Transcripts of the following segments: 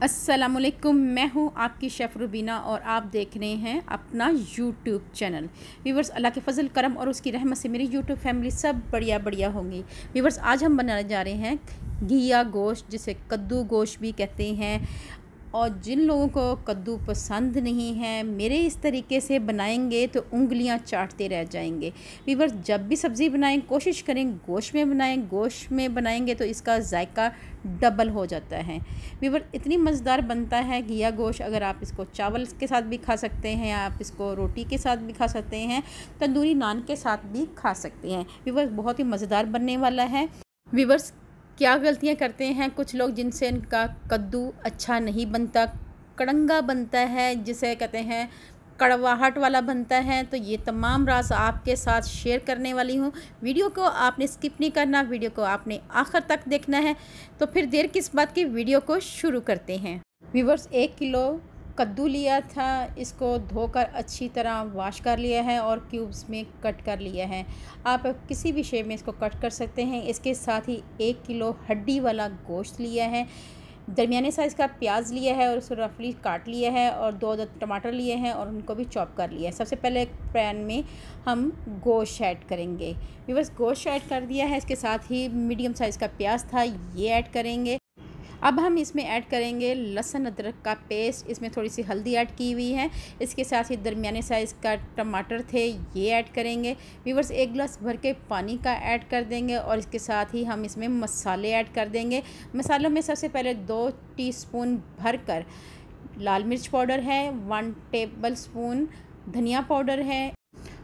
अस्सलामुअलैकुम, मैं हूं आपकी शेफ़ रुबीना और आप देख रहे हैं अपना यूट्यूब चैनल। व्यूवर्स, अल्लाह के फ़ज़ल करम और उसकी रहमत से मेरी यूट्यूब फैमिली सब बढ़िया बढ़िया होंगी। व्यूवर्स, आज हम बनाने जा रहे हैं घिया गोश्त, जिसे कद्दू गोश्त भी कहते हैं। और जिन लोगों को कद्दू पसंद नहीं है, मेरे इस तरीके से बनाएंगे तो उंगलियां चाटते रह जाएंगे। व्यूअर्स, जब भी सब्ज़ी बनाएं कोशिश करें गोश्त में बनाएं। गोश्त में बनाएंगे तो इसका जायका डबल हो जाता है। व्यूअर्स, इतनी मज़ेदार बनता है घिया गोश्त। अगर आप इसको चावल के साथ भी खा सकते हैं, आप इसको रोटी के साथ भी खा सकते हैं, तंदूरी नान के साथ भी खा सकते हैं। व्यूअर्स, बहुत ही मज़ेदार बनने वाला है। व्यूअर्स, क्या गलतियां करते हैं कुछ लोग जिनसे इनका कद्दू अच्छा नहीं बनता, कड़ंगा बनता है, जिसे कहते हैं कड़वाहट वाला बनता है। तो ये तमाम राज आपके साथ शेयर करने वाली हूँ। वीडियो को आपने स्किप नहीं करना, वीडियो को आपने आखिर तक देखना है। तो फिर देर किस बात की, वीडियो को शुरू करते हैं। व्यूअर्स, 1 किलो कद्दू लिया था, इसको धोकर अच्छी तरह वॉश कर लिया है और क्यूब्स में कट कर लिया है। आप किसी भी शेप में इसको कट कर सकते हैं। इसके साथ ही 1 किलो हड्डी वाला गोश्त लिया है, दरमियाने साइज़ का प्याज लिया है और उसको रफली काट लिया है, और 2 टमाटर लिए हैं और उनको भी चॉप कर लिया है। सबसे पहले एक पैन में हम गोश्त ऐड करेंगे। बस गोश्त ऐड कर दिया है, इसके साथ ही मीडियम साइज़ का प्याज था, ये ऐड करेंगे। अब हम इसमें ऐड करेंगे लहसुन अदरक का पेस्ट। इसमें थोड़ी सी हल्दी ऐड की हुई है। इसके साथ ही दरमियाने साइज़ का टमाटर थे, ये ऐड करेंगे। व्यूअर्स, 1 गिलास भर के पानी का ऐड कर देंगे और इसके साथ ही हम इसमें मसाले ऐड कर देंगे। मसालों में सबसे पहले 2 टीस्पून भरकर लाल मिर्च पाउडर है, 1 टेबल स्पून धनिया पाउडर है,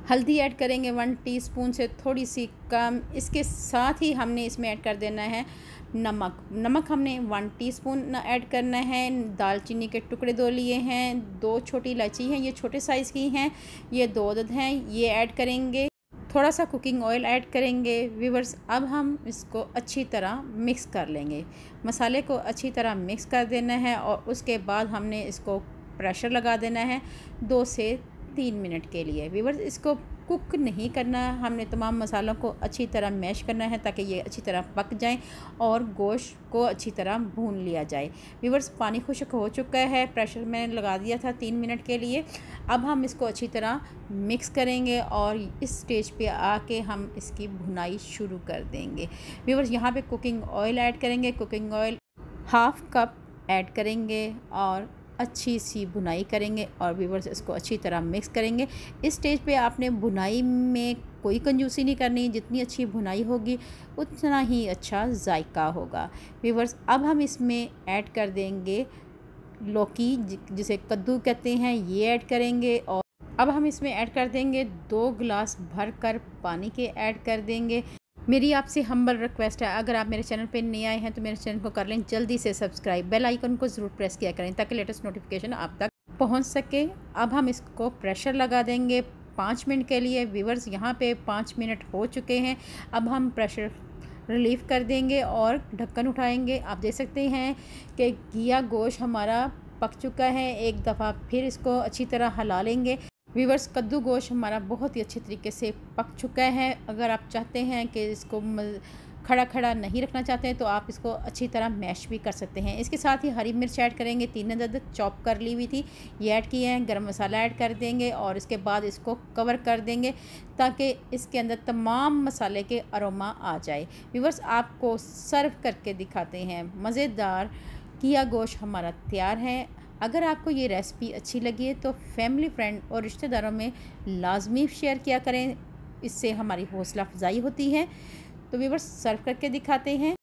हल्दी ऐड करेंगे 1 टीस्पून से थोड़ी सी कम। इसके साथ ही हमने इसमें ऐड कर देना है नमक हमने 1 टीस्पून ऐड करना है। दालचीनी के टुकड़े 2 लिए हैं, 2 छोटी इलायची हैं, ये छोटे साइज़ की हैं, ये 2 अदद हैं, ये ऐड करेंगे। थोड़ा सा कुकिंग ऑयल ऐड करेंगे। व्यूअर्स, अब हम इसको अच्छी तरह मिक्स कर लेंगे। मसाले को अच्छी तरह मिक्स कर देना है और उसके बाद हमने इसको प्रेशर लगा देना है 2 से 3 मिनट के लिए। व्यूअर्स, इसको कुक नहीं करना, हमने तमाम मसालों को अच्छी तरह मैश करना है ताकि ये अच्छी तरह पक जाएं और गोश्त को अच्छी तरह भून लिया जाए। व्यूअर्स, पानी खुश्क हो चुका है, प्रेशर मैंने लगा दिया था 3 मिनट के लिए। अब हम इसको अच्छी तरह मिक्स करेंगे और इस स्टेज पे आके हम इसकी भुनाई शुरू कर देंगे। व्यूअर्स, यहाँ पे कुकिंग ऑयल ऐड करेंगे। कुकिंग ऑयल 1/2 कप ऐड करेंगे और अच्छी सी भुनाई करेंगे और व्यूअर्स, इसको अच्छी तरह मिक्स करेंगे। इस स्टेज पे आपने भुनाई में कोई कंजूसी नहीं करनी, जितनी अच्छी भुनाई होगी उतना ही अच्छा जायका होगा। व्यूअर्स, अब हम इसमें ऐड कर देंगे लौकी, जिसे कद्दू कहते हैं, ये ऐड करेंगे। और अब हम इसमें ऐड कर देंगे 2 गिलास भर कर पानी के ऐड कर देंगे। मेरी आपसे हम्बल रिक्वेस्ट है, अगर आप मेरे चैनल पे नए आए हैं तो मेरे चैनल को कर लें जल्दी से सब्सक्राइब, बेल आइकन को ज़रूर प्रेस किया करें ताकि लेटेस्ट नोटिफिकेशन आप तक पहुंच सके। अब हम इसको प्रेशर लगा देंगे 5 मिनट के लिए। व्यूअर्स, यहाँ पे 5 मिनट हो चुके हैं। अब हम प्रेशर रिलीव कर देंगे और ढक्कन उठाएंगे। आप देख सकते हैं कि घिया गोश्त हमारा पक चुका है। एक दफ़ा फिर इसको अच्छी तरह हिला लेंगे। व्यूअर्स, कद्दू गोश्त हमारा बहुत ही अच्छे तरीके से पक चुका है। अगर आप चाहते हैं कि इसको खड़ा खड़ा नहीं रखना चाहते हैं तो आप इसको अच्छी तरह मैश भी कर सकते हैं। इसके साथ ही हरी मिर्च ऐड करेंगे, 3 अदद चॉप कर ली हुई थी, ये ऐड किए हैं। गरम मसाला ऐड कर देंगे और इसके बाद इसको कवर कर देंगे ताकि इसके अंदर तमाम मसाले के अरोमा आ जाए। व्यूअर्स, आपको सर्व करके दिखाते हैं। मज़ेदार घिया गोश्त हमारा तैयार है। अगर आपको ये रेसिपी अच्छी लगी है तो फैमिली, फ्रेंड और रिश्तेदारों में लाजमी शेयर किया करें, इससे हमारी हौसला अफजाई होती है। तो व्यूअर्स, सर्व करके दिखाते हैं।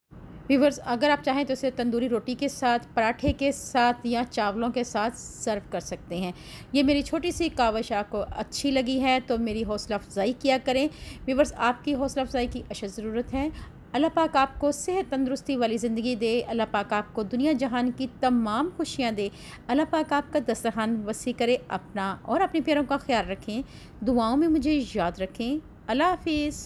व्यूअर्स, अगर आप चाहें तो इसे तंदूरी रोटी के साथ, पराठे के साथ या चावलों के साथ सर्व कर सकते हैं। ये मेरी छोटी सी काविश आपको अच्छी लगी है तो मेरी हौसला अफजाई किया करें। व्यूअर्स, आपकी हौसला अफजाई की अशद ज़रूरत है। अल्लाह पाक आपको सेहत तंदुरुस्ती वाली ज़िंदगी दे। अल्लाह पाक आपको दुनिया जहान की तमाम खुशियाँ दे। अल्लाह पाक आपका दस्तरखान वसी करे। अपना और अपने प्यारों का ख्याल रखें, दुआओं में मुझे याद रखें। अल्लाह हाफिज़।